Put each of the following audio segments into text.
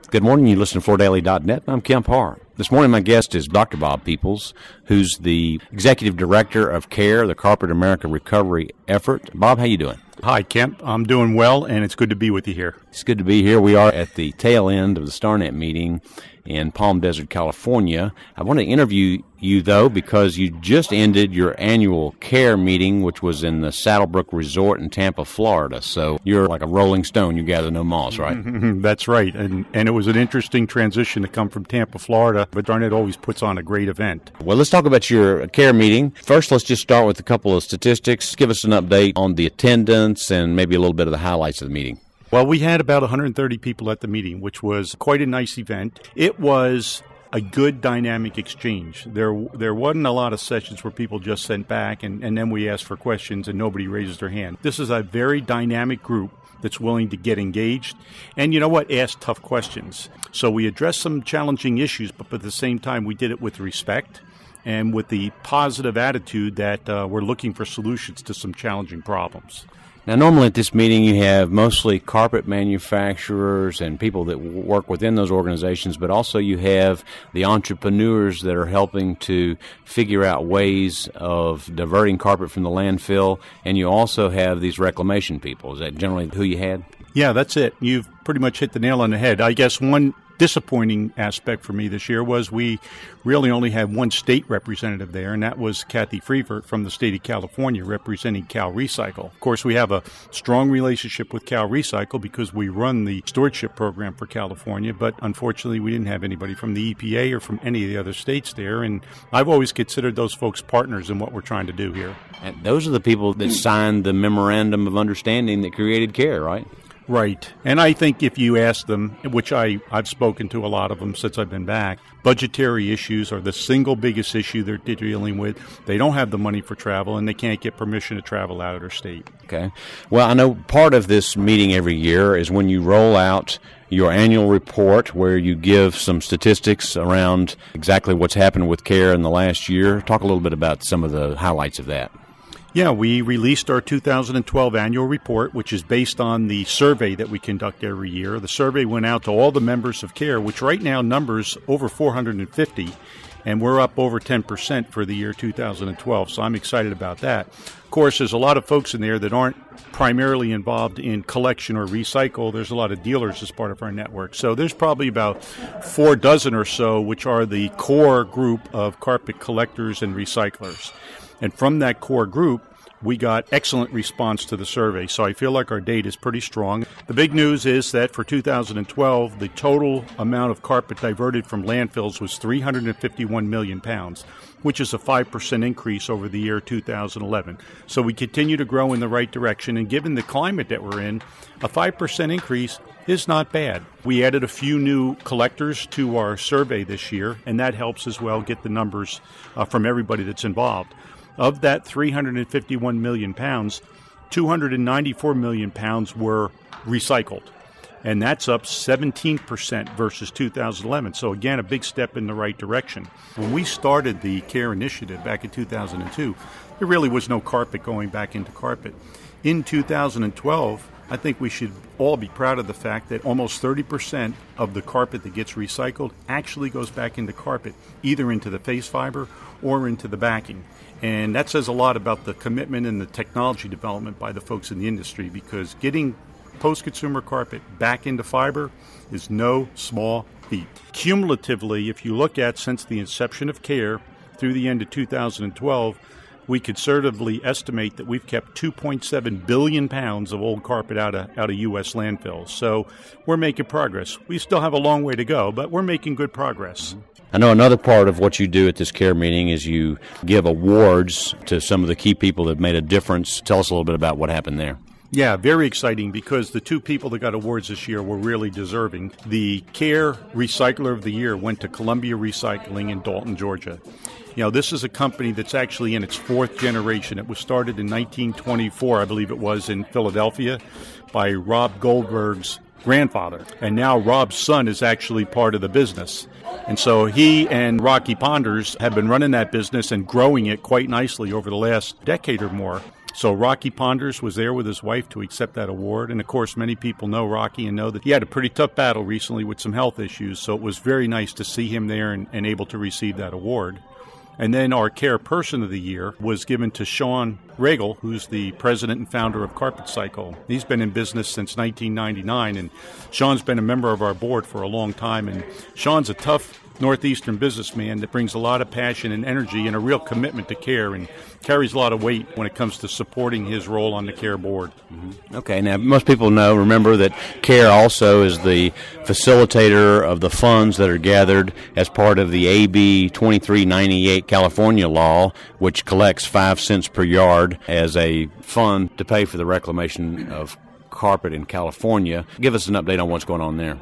Good morning. You listen to FloorDaily.net. I'm Kemp Harr. This morning, my guest is Dr. Bob Peoples, who's the Executive Director of CARE, the Carpet America Recovery Effort. Bob, how you doing? Hi, Kemp. I'm doing well, and it's good to be with you here. It's good to be here. We are at the tail end of the StarNet meeting in Palm Desert, California. I want to interview you, though, because you just ended your annual CARE meeting, which was in the Saddlebrook Resort in Tampa, Florida. So you're like a rolling stone. You gather no moss, right? That's right. And it was an interesting transition to come from Tampa, Florida, but StarNet always puts on a great event. Well, let's talk about your CARE meeting. First, let's just start with a couple of statistics. Give us an update on the attendance and maybe a little bit of the highlights of the meeting. Well, we had about 130 people at the meeting, which was quite a nice event. It was a good dynamic exchange. There wasn't a lot of sessions where people just sent back and then we asked for questions and nobody raises their hand. This is a very dynamic group that's willing to get engaged and, you know what, ask tough questions. So we addressed some challenging issues, but at the same time we did it with respect and with the positive attitude that we're looking for solutions to some challenging problems. Now, normally at this meeting you have mostly carpet manufacturers and people that work within those organizations, but also you have the entrepreneurs that are helping to figure out ways of diverting carpet from the landfill, and you also have these reclamation people. Is that generally who you had? Yeah, that's it. You've pretty much hit the nail on the head. I guess one disappointing aspect for me this year was we really only had one state representative there, and that was Kathy Freevert from the state of California representing Cal Recycle. Of course, we have a strong relationship with Cal Recycle because we run the stewardship program for California, but unfortunately we didn't have anybody from the EPA or from any of the other states there, and I've always considered those folks partners in what we're trying to do here. And those are the people that signed the memorandum of understanding that created CARE, right? Right. And I think if you ask them, which I've spoken to a lot of them since I've been back, budgetary issues are the single biggest issue they're dealing with. They don't have the money for travel, and they can't get permission to travel out of their state. Okay. Well, I know part of this meeting every year is when you roll out your annual report where you give some statistics around exactly what's happened with CARE in the last year. Talk a little bit about some of the highlights of that. Yeah, we released our 2012 annual report, which is based on the survey that we conduct every year. The survey went out to all the members of CARE, which right now numbers over 450, and we're up over 10% for the year 2012, so I'm excited about that. Of course, there's a lot of folks in there that aren't primarily involved in collection or recycle. There's a lot of dealers as part of our network. So there's probably about 4 dozen or so, which are the core group of carpet collectors and recyclers. And from that core group, we got excellent response to the survey, so I feel like our data is pretty strong. The big news is that for 2012, the total amount of carpet diverted from landfills was 351 million pounds, which is a 5% increase over the year 2011. So we continue to grow in the right direction, and given the climate that we're in, a 5% increase is not bad. We added a few new collectors to our survey this year, and that helps as well get the numbers from everybody that's involved. Of that 351 million pounds, 294 million pounds were recycled, and that's up 17% versus 2011. So again, a big step in the right direction. When we started the CARE initiative back in 2002, there really was no carpet going back into carpet. In 2012, I think we should all be proud of the fact that almost 30% of the carpet that gets recycled actually goes back into carpet, either into the face fiber or into the backing. And that says a lot about the commitment and the technology development by the folks in the industry, because getting post-consumer carpet back into fiber is no small feat. Cumulatively, if you look at since the inception of CARE through the end of 2012, we conservatively estimate that we've kept 2.7 billion pounds of old carpet out of U.S. landfills. So we're making progress. We still have a long way to go, but we're making good progress. I know another part of what you do at this CARE meeting is you give awards to some of the key people that made a difference. Tell us a little bit about what happened there. Yeah, very exciting, because the 2 people that got awards this year were really deserving. The CARE Recycler of the Year went to Columbia Recycling in Dalton, Georgia. You know, this is a company that's actually in its 4th generation. It was started in 1924, I believe it was, in Philadelphia by Rob Goldberg's grandfather. And now Rob's son is actually part of the business. And so he and Rocky Ponders have been running that business and growing it quite nicely over the last decade or more. So Rocky Ponders was there with his wife to accept that award. And, of course, many people know Rocky and know that he had a pretty tough battle recently with some health issues. So it was very nice to see him there and able to receive that award. And then our Care Person of the Year was given to Sean Regal, who's the president and founder of Carpet Cycle. He's been in business since 1999, and Sean's been a member of our board for a long time. And Sean's a tough Northeastern businessman that brings a lot of passion and energy and a real commitment to care and carries a lot of weight when it comes to supporting his role on the Care board. Mm-hmm. Okay, now most people remember that Care also is the facilitator of the funds that are gathered as part of the AB 2398 California law, which collects 5 cents per yard as a fund to pay for the reclamation of carpet in California. Give us an update on what's going on there.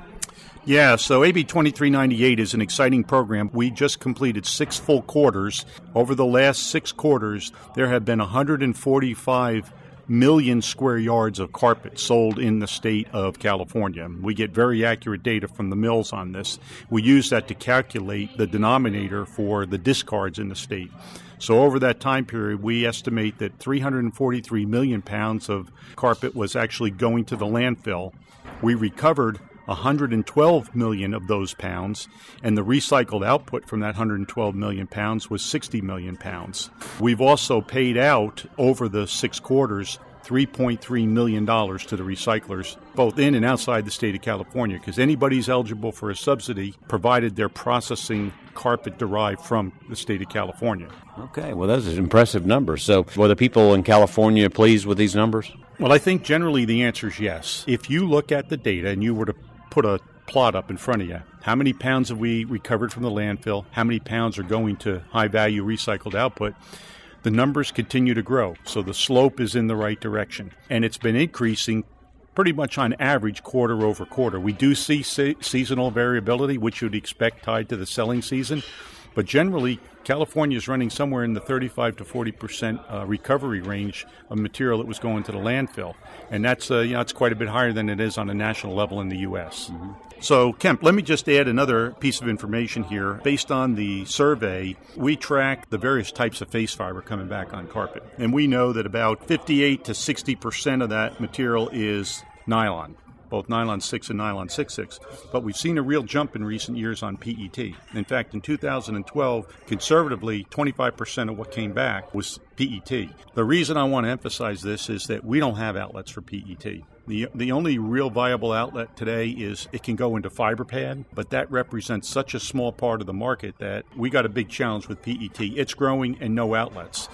Yeah, so AB 2398 is an exciting program. We just completed 6 full quarters. Over the last 6 quarters, there have been 145 million square yards of carpet sold in the state of California. We get very accurate data from the mills on this. We use that to calculate the denominator for the discards in the state. So over that time period, we estimate that 343 million pounds of carpet was actually going to the landfill. We recovered 112 million of those pounds, and the recycled output from that 112 million pounds was 60 million pounds. We've also paid out over the 6 quarters $3.3 million to the recyclers, both in and outside the state of California, because anybody's eligible for a subsidy provided they're processing carpet derived from the state of California. Okay, well, those are impressive numbers. So were the people in California pleased with these numbers? Well, I think generally the answer is yes. If you look at the data and you were to put a plot up in front of you, how many pounds have we recovered from the landfill? How many pounds are going to high-value recycled output? The numbers continue to grow, so the slope is in the right direction. And it's been increasing pretty much on average quarter over quarter. We do see seasonal variability, which you'd expect tied to the selling season, but generally California is running somewhere in the 35 to 40% recovery range of material that was going to the landfill. And that's it's quite a bit higher than it is on a national level in the U.S. Mm-hmm. So, Kemp, let me just add another piece of information here. Based on the survey, we track the various types of face fiber coming back on carpet. And we know that about 58 to 60% of that material is nylon, both nylon 6 and nylon 6/6. But we've seen a real jump in recent years on PET. In fact, in 2012, conservatively, 25% of what came back was PET. The reason I want to emphasize this is that we don't have outlets for PET. The only real viable outlet today is it can go into fiber pad, but that represents such a small part of the market that we got a big challenge with PET. It's growing and no outlets.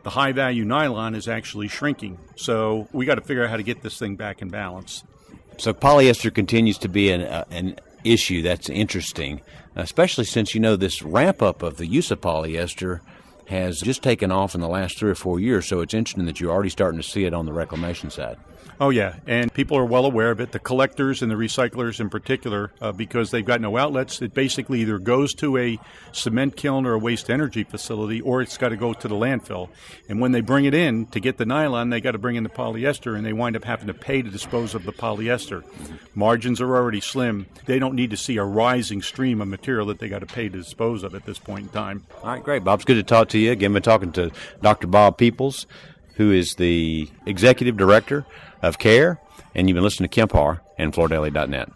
The high-value nylon is actually shrinking, so we got to figure out how to get this thing back in balance. So polyester continues to be an issue that's interesting, especially since, this ramp-up of the use of polyester has just taken off in the last 3 or 4 years, so it's interesting that you're already starting to see it on the reclamation side. Oh, yeah, and people are well aware of it. The collectors and the recyclers in particular, because they've got no outlets, it basically either goes to a cement kiln or a waste-energy facility, or it's got to go to the landfill. And when they bring it in to get the nylon, they got to bring in the polyester, and they wind up having to pay to dispose of the polyester. Margins are already slim. They don't need to see a rising stream of material that they got to pay to dispose of at this point in time. All right, great. Bob, it's good to talk to you. Again, we're talking to Dr. Bob Peoples, who is the Executive Director of Care, and you've been listening to Kemp Harr and FloorDaily.net.